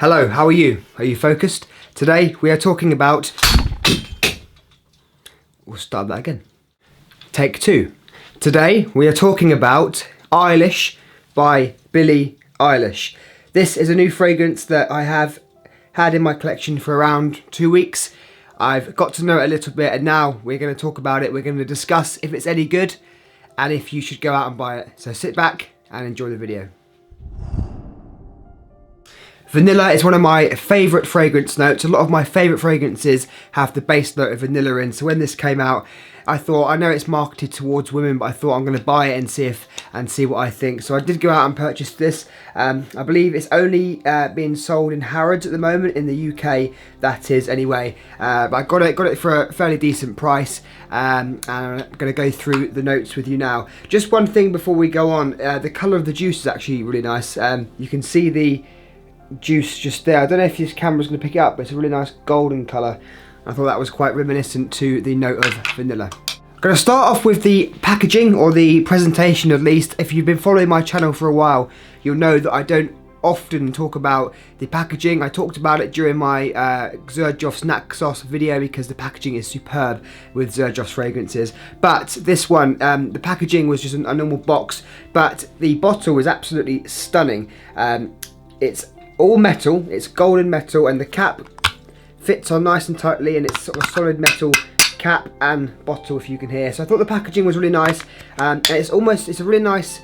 Hello, how are you? Are you focused? Today we are talking about... We'll start that again. Take two. Today we are talking about EILISH by Billie Eilish. This is a new fragrance that I have had in my collection for around 2 weeks. I've got to know it a little bit and now we're going to talk about it. We're going to discuss if it's any good and if you should go out and buy it. So sit back and enjoy the video. Vanilla is one of my favourite fragrance notes. A lot of my favourite fragrances have the base note of vanilla in. So when this came out, I thought, I know it's marketed towards women, but I thought I'm going to buy it and see what I think. So I did go out and purchase this. I believe it's only being sold in Harrods at the moment, in the UK, that is anyway. But I got it for a fairly decent price. And I'm going to go through the notes with you now. Just one thing before we go on, the colour of the juice is actually really nice. You can see the juice just there. I don't know if this camera's going to pick it up, but it's a really nice golden colour. I thought that was quite reminiscent to the note of vanilla. I'm going to start off with the packaging, or the presentation at least. If you've been following my channel for a while, you'll know that I don't often talk about the packaging. I talked about it during my Xerjoff snack sauce video because the packaging is superb with Xerjoff's fragrances. But this one, the packaging was just a normal box, but the bottle was absolutely stunning. It's all metal, it's golden metal, and the cap fits on nice and tightly, and it's sort of a solid metal cap and bottle, if you can hear. So I thought the packaging was really nice, and it's a really nice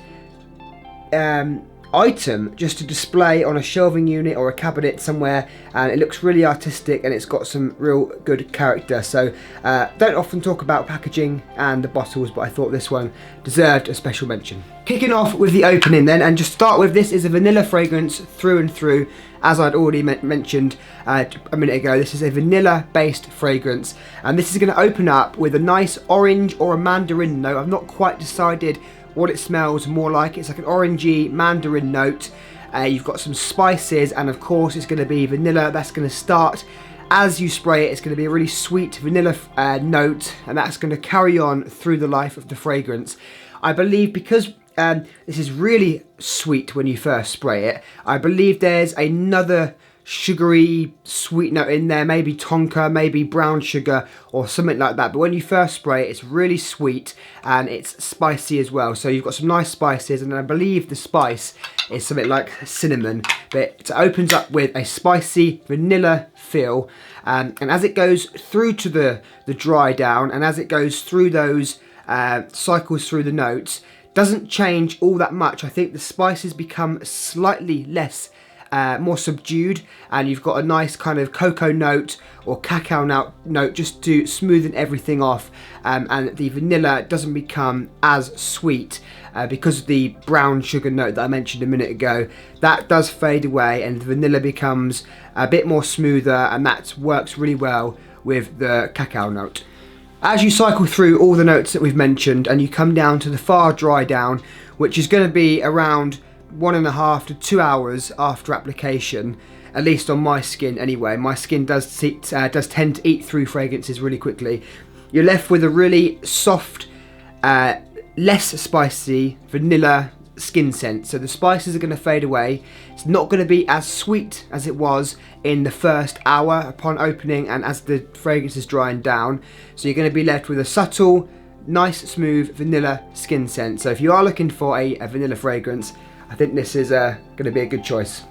item just to display on a shelving unit or a cabinet somewhere, and it looks really artistic and it's got some real good character. So don't often talk about packaging and the bottles, but I thought this one deserved a special mention. Kicking off with the opening then, and just start with, this is a vanilla fragrance through and through. As I'd already mentioned a minute ago, this is a vanilla based fragrance, and this is going to open up with a nice orange or a mandarin note. I've not quite decided what it smells more like. It's like an orangey mandarin note. You've got some spices, and of course it's going to be vanilla. That's going to start as you spray it. It's going to be a really sweet vanilla note, and that's going to carry on through the life of the fragrance. I believe because this is really sweet when you first spray it, I believe there's another sugary sweet note in there, maybe tonka, maybe brown sugar or something like that. But when you first spray it, it's really sweet and it's spicy as well. So you've got some nice spices, and I believe the spice is something like cinnamon, but it opens up with a spicy vanilla feel. And as it goes through to the dry down, and as it goes through those cycles through the notes, doesn't change all that much. I think the spices become slightly less more subdued, and you've got a nice kind of cocoa note or cacao note just to smoothen everything off, and the vanilla doesn't become as sweet because of the brown sugar note that I mentioned a minute ago. That does fade away and the vanilla becomes a bit more smoother, and that works really well with the cacao note. As you cycle through all the notes that we've mentioned and you come down to the far dry down, which is going to be around 1.5 to 2 hours after application, at least on my skin anyway. My skin does tend to eat through fragrances really quickly. You're left with a really soft, less spicy vanilla skin scent. So the spices are going to fade away. It's not going to be as sweet as it was in the first hour upon opening and as the fragrance is drying down. So you're going to be left with a subtle, nice, smooth vanilla skin scent. So if you are looking for a vanilla fragrance, I think this is going to be a good choice.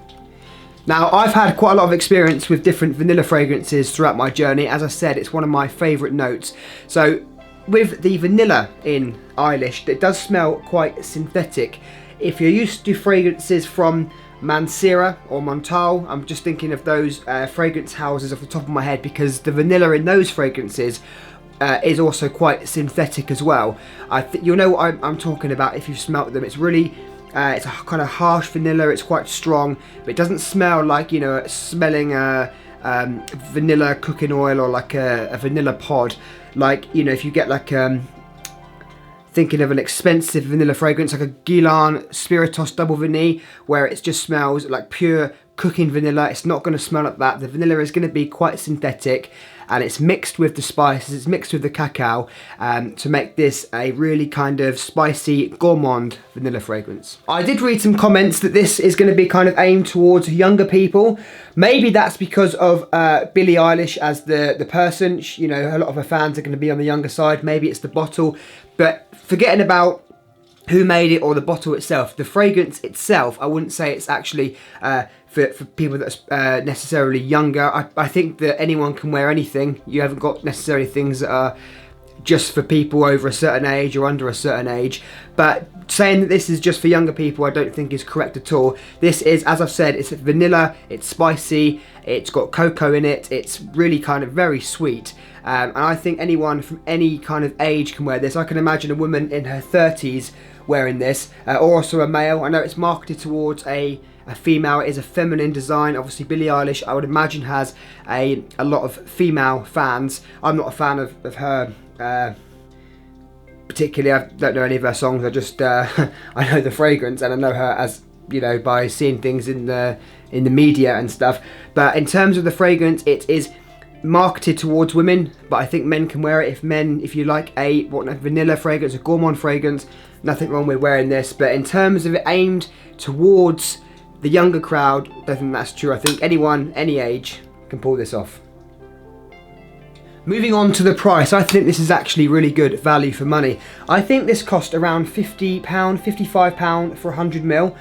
Now, I've had quite a lot of experience with different vanilla fragrances throughout my journey. As I said, it's one of my favourite notes. So with the vanilla in EILISH, it does smell quite synthetic. If you're used to fragrances from Mancera or Montal, I'm just thinking of those fragrance houses off the top of my head, because the vanilla in those fragrances is also quite synthetic as well. You'll know what I'm talking about if you've smelt them. It's really it's a kind of harsh vanilla. It's quite strong, but it doesn't smell like, you know, smelling vanilla cooking oil or like a vanilla pod. Like, you know, if you get like thinking of an expensive vanilla fragrance like a Guerlain Spiritus Double Vanille, where it just smells like pure cooking vanilla. It's not going to smell like that. The vanilla is going to be quite synthetic, and it's mixed with the spices, it's mixed with the cacao to make this a really kind of spicy gourmand vanilla fragrance. I did read some comments that this is going to be kind of aimed towards younger people. Maybe that's because of Billie Eilish as the person. You know, a lot of her fans are going to be on the younger side. Maybe it's the bottle, but forgetting about who made it or the bottle itself, the fragrance itself, I wouldn't say it's actually for people that's necessarily younger. I think that anyone can wear anything. You haven't got necessarily things that are just for people over a certain age or under a certain age. But saying that this is just for younger people, I don't think is correct at all. This is, as I've said, it's vanilla, it's spicy, it's got cocoa in it, it's really kind of very sweet. And I think anyone from any kind of age can wear this. I can imagine a woman in her 30s wearing this, or also a male. I know it's marketed towards a female. It is a feminine design. Obviously Billie Eilish, I would imagine, has a lot of female fans. I'm not a fan of her particularly. I don't know any of her songs. I just I know the fragrance, and I know her as, you know, by seeing things in the media and stuff. But in terms of the fragrance, it is marketed towards women, but I think men can wear it. If you like a vanilla fragrance, a gourmand fragrance, nothing wrong with wearing this. But in terms of it aimed towards the younger crowd, I don't think that's true. I think anyone, any age, can pull this off. Moving on to the price, I think this is actually really good value for money. I think this cost around £50, £55 for 100ml.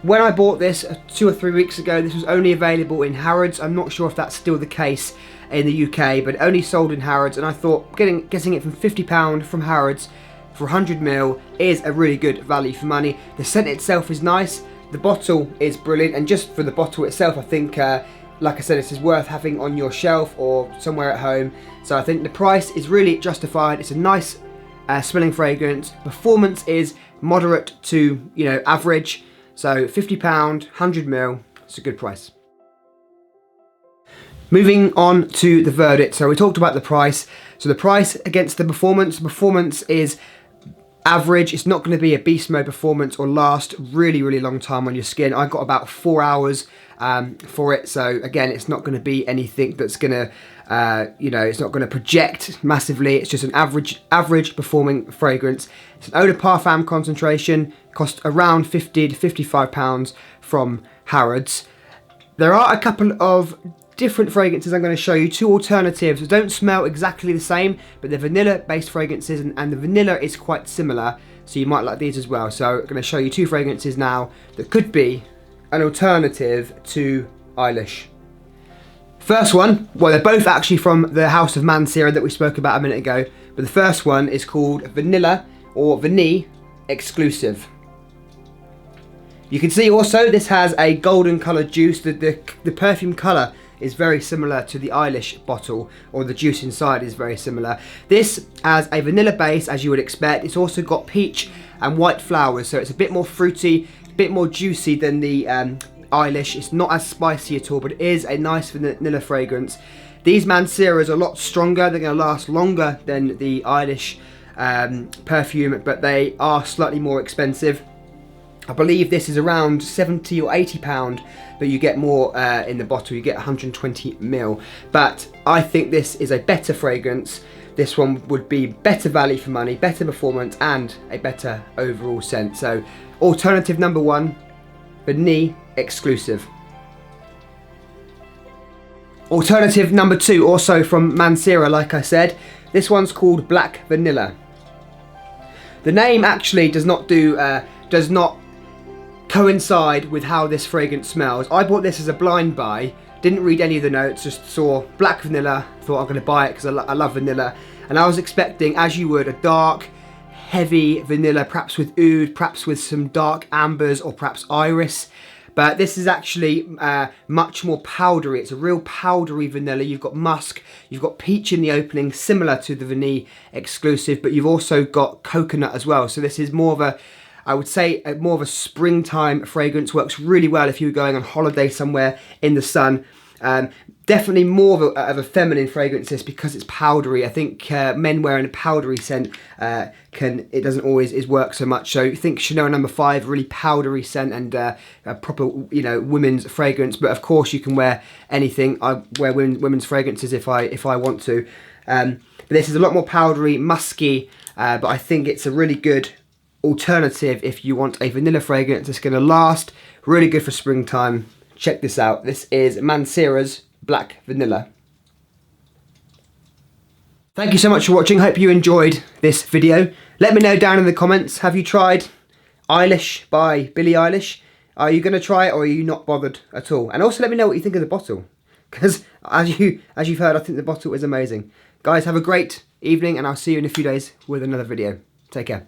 When I bought this 2 or 3 weeks ago, this was only available in Harrods. I'm not sure if that's still the case in the UK, but only sold in Harrods, and I thought getting it from £50 from Harrods for 100ml is a really good value for money. The scent itself is nice, the bottle is brilliant, and just for the bottle itself, I think like I said, this is worth having on your shelf or somewhere at home. So I think the price is really justified. It's a nice smelling fragrance. Performance is moderate to, you know, average. So £50, 100ml, it's a good price. Moving on to the verdict. So we talked about the price. So the price against the performance. The performance is average. It's not going to be a beast mode performance or last really, really long time on your skin. I got about 4 hours for it. So again, it's not going to be anything that's going to, you know, it's not going to project massively. It's just an average performing fragrance. It's an eau de parfum concentration. Cost around £50 to £55 from Harrods. There are a couple of different fragrances I'm going to show you, 2 alternatives that don't smell exactly the same, but they're vanilla based fragrances, and the vanilla is quite similar, so you might like these as well. So I'm going to show you 2 fragrances now that could be an alternative to Eilish. First one, well, they're both actually from the house of Mancera that we spoke about a minute ago, but the first one is called Vanilla or Vanille Exclusive. You can see also this has a golden coloured juice. The perfume colour is very similar to the Eilish bottle, or the juice inside is very similar. This has a vanilla base, as you would expect. It's also got peach and white flowers, so it's a bit more fruity, a bit more juicy than the Eilish. It's not as spicy at all, but it is a nice vanilla fragrance. These Manceras are a lot stronger. They're going to last longer than the Eilish perfume, but they are slightly more expensive. I believe this is around £70 or £80, but you get more in the bottle. You get 120ml. But I think this is a better fragrance. This one would be better value for money, better performance, and a better overall scent. So alternative number 1, Vanille Exclusive. Alternative number 2, also from Mancera, like I said. This one's called Black Vanilla. The name actually does not coincide with how this fragrance smells. I bought this as a blind buy, didn't read any of the notes, just saw black vanilla, thought I'm going to buy it because I love vanilla, and I was expecting, as you would, a dark, heavy vanilla, perhaps with oud, perhaps with some dark ambers, or perhaps iris. But this is actually much more powdery. It's a real powdery vanilla. You've got musk, you've got peach in the opening, similar to the Vanille Exclusive, but you've also got coconut as well. So this is more of a, I would say, more of a springtime fragrance. Works really well if you're going on holiday somewhere in the sun. Definitely more of a feminine fragrance this, because it's powdery. I think men wearing a powdery scent it doesn't always work so much. So I think Chanel No. 5, really powdery scent and a proper, you know, women's fragrance. But of course you can wear anything. I wear women's fragrances if I want to. But this is a lot more powdery, musky. But I think it's a really good alternative if you want a vanilla fragrance that's going to last. Really good for springtime. Check this out. This is Mancera's Black Vanilla. Thank you so much for watching. Hope you enjoyed this video. Let me know down in the comments, have you tried Eilish by Billie Eilish? Are you going to try it, or are you not bothered at all? And also let me know what you think of the bottle, because as you've heard, I think the bottle is amazing. Guys, have a great evening, and I'll see you in a few days with another video. Take care.